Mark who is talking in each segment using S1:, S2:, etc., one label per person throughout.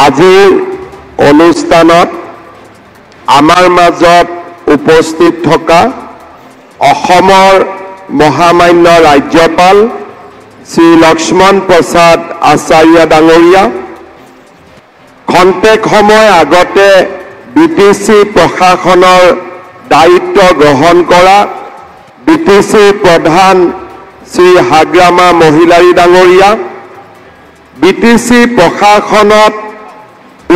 S1: আজিৰ অনুষ্ঠানত আমাৰ মাজত উপস্থিত থকা অসমৰ মহামান্য ৰাজ্যপাল শ্ৰী লক্ষ্মণ প্ৰসাদ আচাৰ্য ডাঙৰীয়া, খন্তেক সময় আগতে বিটিচি প্ৰশাসনৰ দায়িত্ব গ্ৰহণ কৰা বিটিচিৰ প্ৰধান শ্ৰী হাগ্ৰামা মহিলাৰী ডাঙৰীয়া, বিটিচি প্ৰশাসনত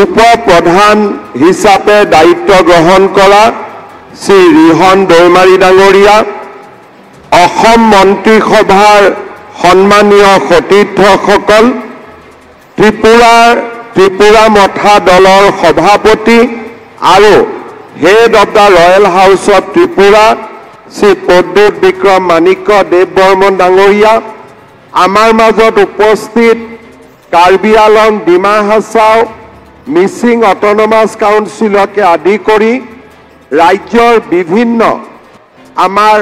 S1: উপ প্ৰধান হিচাপে দায়িত্ব গ্ৰহণ কৰা শ্ৰী ৰিহন দৈমাৰী ডাঙৰীয়া, অসম মন্ত্ৰীসভাৰ সন্মানীয় সতীৰ্থসকল, ত্ৰিপুৰা মথা দলৰ সভাপতি আৰু head of the royal house of Tripura Shri Pradyot Bikram Manikya Deb Barman ডাঙৰীয়া, আমাৰ মাজত উপস্থিত কাৰ্বি আলং, ডিমা হাছাও, মিচিং অট'নমাছ কাউন্সিলকে আদি কৰি ৰাজ্যৰ বিভিন্ন আমাৰ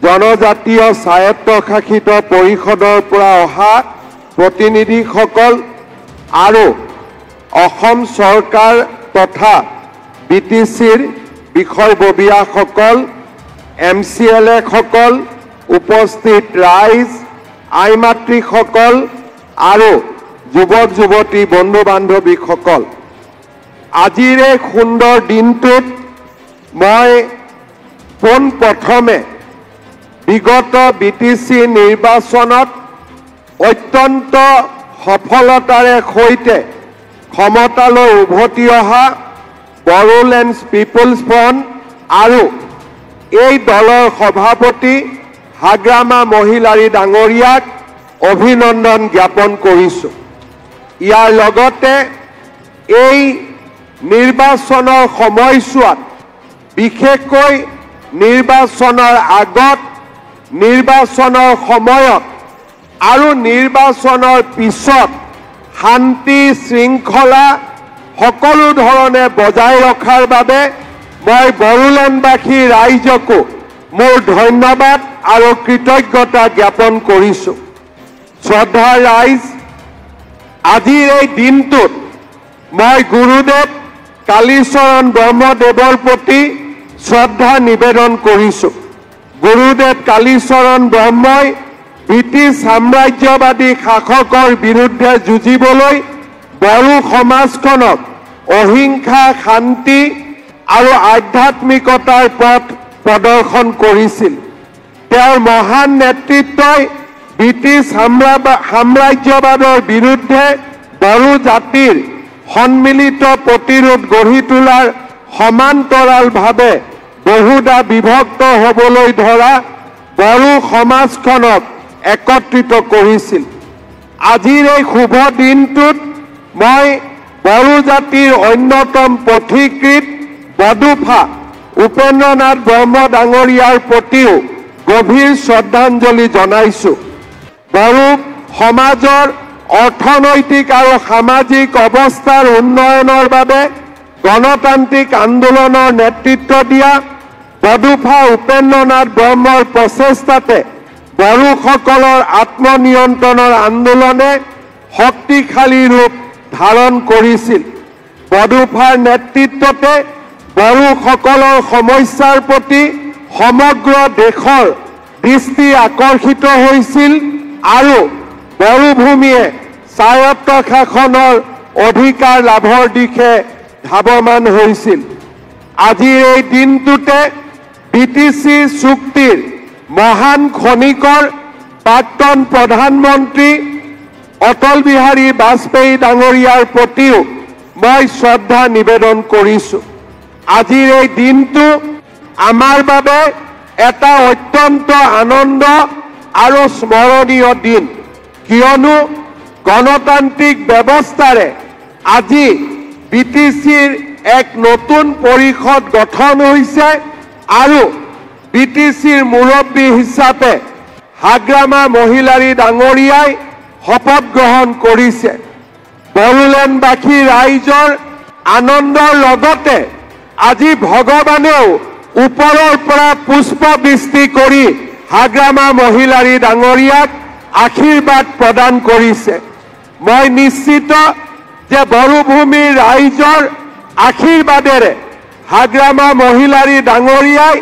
S1: জনজাতীয় স্বায়ত্তশাসিত পৰিষদৰ পৰা অহা প্ৰতিনিধিসকল আৰু অসম চৰকাৰ তথা বিটিচিৰ বিষয়ববীয়াসকল, MCLA সকল, উপস্থিত ৰাইজ, আই মাতৃসকল আৰু যুৱক যুৱতী বন্ধু বান্ধৱীসকল, আজিৰ এই সুন্দৰ দিনটোত মই পোনপ্ৰথমে বিগত বিটিচি নিৰ্বাচনত অত্যন্ত সফলতাৰে সৈতে ক্ষমতালৈ উভতি অহা বড়োলেণ্ড পিপলছ ফ্ৰণ্ট আৰু এই দলৰ সভাপতি হাগ্ৰামা মহিলাৰী ডাঙৰীয়াক অভিনন্দন জ্ঞাপন কৰিছোঁ। ইয়াৰ লগতে এই নিৰ্বাচনৰ সময়ছোৱাত বিশেষকৈ নিৰ্বাচনৰ আগত, নিৰ্বাচনৰ সময়ত আৰু নিৰ্বাচনৰ পিছত শান্তি শৃংখলা সকলো ধৰণে বজাই ৰখাৰ বাবে মই বড়োলেণ্ডবাসী ৰাইজকো মোৰ ধন্যবাদ আৰু কৃতজ্ঞতা জ্ঞাপন কৰিছোঁ। শ্ৰদ্ধাৰ ৰাইজ, আজিৰ এই দিনটোত মই গুৰুদেৱ কালীচৰণ ব্ৰহ্মদেৱৰ প্ৰতি শ্ৰদ্ধা নিবেদন কৰিছোঁ। গুৰুদেৱ কালীচৰণ ব্ৰহ্মই ব্ৰিটিছ সাম্ৰাজ্যবাদী শাসকৰ বিৰুদ্ধে যুঁজিবলৈ বড়ো সমাজখনক অহিংসা, শান্তি আৰু আধ্যাত্মিকতাৰ পথ প্ৰদৰ্শন কৰিছিল। তেওঁৰ মহান নেতৃত্বই ব্ৰিটিছ সাম্ৰাজ্যবাদৰ বিৰুদ্ধে বড়ো জাতিৰ সন্মিলিত প্ৰতিৰোধ গঢ়ি তোলাৰ সমান্তৰালভাৱে বহুদা বিভক্ত হ'বলৈ ধৰা বড়ো সমাজখনক একত্ৰিত কৰিছিল। আজিৰ এই শুভ দিনটোত মই বড়ো জাতিৰ অন্যতম পথিকৃত বডোফা উপেন্দ্ৰনাথ ব্ৰহ্ম ডাঙৰীয়াৰ প্ৰতিও গভীৰ শ্ৰদ্ধাঞ্জলি জনাইছোঁ। বড়ো সমাজৰ অৰ্থনৈতিক আৰু সামাজিক অৱস্থাৰ উন্নয়নৰ বাবে গণতান্ত্ৰিক আন্দোলনৰ নেতৃত্ব দিয়া বডোফা উপেন্দ্ৰনাথ ব্ৰহ্মৰ প্ৰচেষ্টাতে বড়োসকলৰ আত্মনিয়ন্ত্ৰণৰ আন্দোলনে শক্তিশালী ৰূপ ধাৰণ কৰিছিল। বডোফাৰ নেতৃত্বতে বড়োসকলৰ সমস্যাৰ প্ৰতি সমগ্ৰ দেশৰ দৃষ্টি আকৰ্ষিত হৈছিল আৰু বড়োভূমিয়ে স্বায়ত্ত শাসনৰ অধিকাৰ লাভৰ দিশে ধাৱমান হৈছিল। আজিৰ এই দিনটোতে বিটিচি চুক্তিৰ মহান খনিকৰ প্ৰাক্তন প্ৰধানমন্ত্ৰী অটল বিহাৰী বাজপেয়ী ডাঙৰীয়াৰ প্ৰতিও মই শ্ৰদ্ধা নিবেদন কৰিছোঁ। আজিৰ এই দিনটো আমাৰ বাবে এটা অত্যন্ত আনন্দ আৰু স্মৰণীয় দিন, কিয়নো গণতান্ত্ৰিক ব্যৱস্থাৰে আজি বিটিচিৰ এক নতুন পৰিষদ গঠন হৈছে আৰু বিটিচিৰ মুৰব্বী হিচাপে হাগ্ৰামা মহিলাৰী ডাঙৰীয়াই শপত গ্ৰহণ কৰিছে। বড়োলেণ্ডবাসী ৰাইজৰ আনন্দৰ লগতে আজি ভগৱানেও ওপৰৰ পৰা পুষ্পবৃষ্টি কৰি হাগ্ৰামা মহিলাৰী ডাঙৰীয়াক আশীৰ্বাদ প্ৰদান কৰিছে। মই নিশ্চিত যে বড়ভূমিৰ ৰাইজৰ আশীৰ্বাদেৰে হাগ্ৰামা মহিলাৰী ডাঙৰীয়াই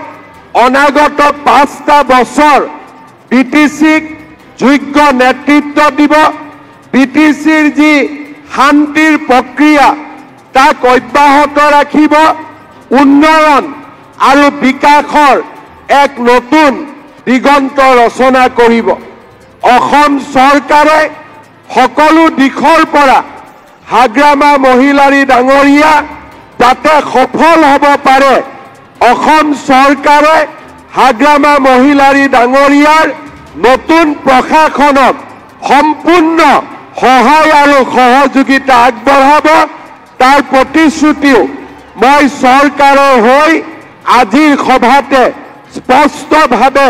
S1: অনাগত 5টা বছৰ বিটিচিক যোগ্য নেতৃত্ব দিব। বিটিচিৰ যি শান্তিৰ প্ৰক্ৰিয়া তাক অব্যাহত ৰাখিব। উন্নয়ন আৰু বিকাশৰ এক নতুন দিগন্ত ৰচনা কৰিব। অসম চৰকাৰে সকলো দিশৰ পৰা হাগ্ৰামা মহিলাৰী ডাঙৰীয়া যাতে সফল হ'ব পাৰে, অসম চৰকাৰে হাগ্ৰামা মহিলাৰী ডাঙৰীয়াৰ নতুন প্ৰশাসনক সম্পূৰ্ণ সহায় আৰু সহযোগিতা আগবঢ়াব। তাৰ প্ৰতিশ্ৰুতিও মই চৰকাৰৰ হৈ আজিৰ সভাতে স্পষ্টভাৱে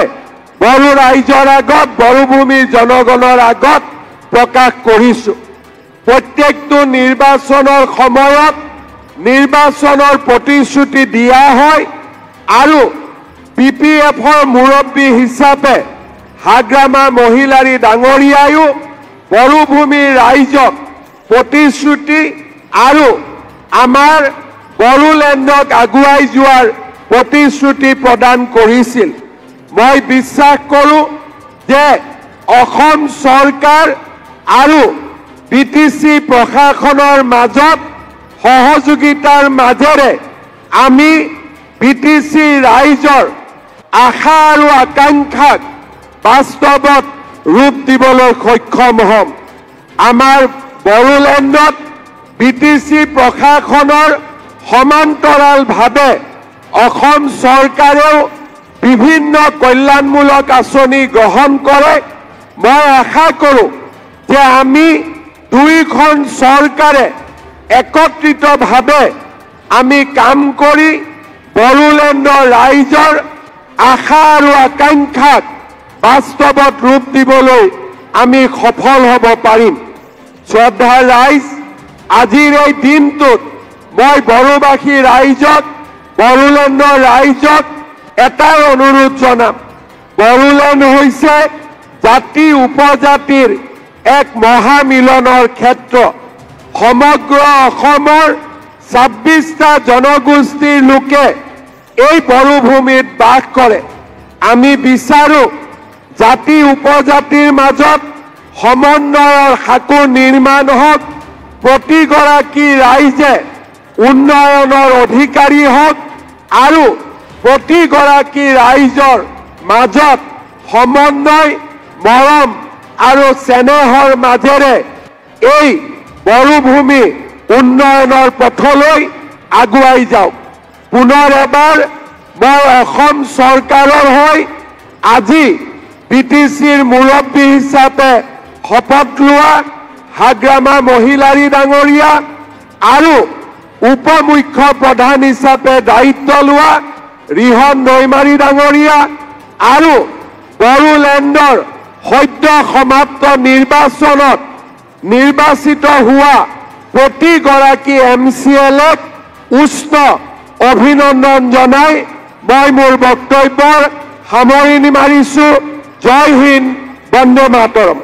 S1: বড়ো ৰাইজৰ আগত, বড়োভূমিৰ জনগণৰ আগত প্ৰকাশ কৰিছোঁ। প্ৰত্যেকটো নিৰ্বাচনৰ সময়ত নিৰ্বাচনৰ প্ৰতিশ্ৰুতি দিয়া হয় আৰু PPFৰ মুৰব্বী হিচাপে হাগ্ৰামা মহিলাৰী ডাঙৰীয়ায়ো বড়োভূমিৰ ৰাইজক প্ৰতিশ্ৰুতি আৰু আমাৰ বড়োলেণ্ডক আগুৱাই যোৱাৰ প্ৰতিশ্ৰুতি প্ৰদান কৰিছিল। মই বিশ্বাস কৰোঁ যে অসম চৰকাৰ আৰু বিটিচি প্ৰশাসনৰ মাজত সহযোগিতাৰ মাজেৰে আমি বিটিচি ৰাইজৰ আশা আৰু আকাংক্ষাক বাস্তৱত ৰূপ দিবলৈ সক্ষম হ'ম। আমাৰ বড়োলেণ্ডত বিটিচি প্ৰশাসনৰ সমান্তৰালভাৱে অসম চৰকাৰেও বিভিন্ন কল্যাণমূলক আঁচনি গ্ৰহণ কৰে। মই আশা কৰোঁ যে আমি দুইখন চৰকাৰে একত্ৰিতভাৱে আমি কাম কৰি বড়োলেণ্ডৰ ৰাইজৰ আশা আৰু আকাংক্ষাক বাস্তৱত ৰূপ দিবলৈ আমি সফল হ'ব পাৰিম। শ্ৰদ্ধাৰ ৰাইজ, আজিৰ এই দিনটোত মই বড়োবাসী ৰাইজক, বড়োলেণ্ডৰ ৰাইজক এটাই অনুৰোধ জনাম। বড়োলেণ্ড হৈছে জাতি উপজাতিৰ এক মহামিলনৰ ক্ষেত্ৰ। সমগ্ৰ অসমৰ 26টা জনগোষ্ঠীৰ লোকে এই বড়োভূমিত বাস কৰে। আমি বিচাৰোঁ জাতি উপজাতিৰ মাজত সমন্বয়ৰ সাঁকো নিৰ্মাণ হওক, প্ৰতিগৰাকী ৰাইজে উন্নয়নৰ অধিকাৰী হওক আৰু প্ৰতিগৰাকী ৰাইজৰ মাজত সমন্বয়, মৰম আৰু চেনেহৰ মাজেৰে এই বড়োভূমি উন্নয়নৰ পথলৈ আগুৱাই যাওক। পুনৰ এবাৰ মই অসম চৰকাৰৰ হৈ আজি বিটিচিৰ মুৰব্বী হিচাপে শপত লোৱা হাগ্ৰামা মহিলাৰী ডাঙৰীয়া আৰু উপ মুখ্য প্ৰধান হিচাপে দায়িত্ব লোৱা ৰিহন দৈমাৰী ডাঙৰীয়া আৰু বড়োলেণ্ডৰ সদ্য সমাপ্ত নিৰ্বাচনত নিৰ্বাচিত হোৱা প্ৰতিগৰাকী MCLক উষ্ণ অভিনন্দন জনাই মই মোৰ বক্তব্যৰ সামৰণি মাৰিছোঁ। জয় হিন্দ, বন্দে মাতৰম।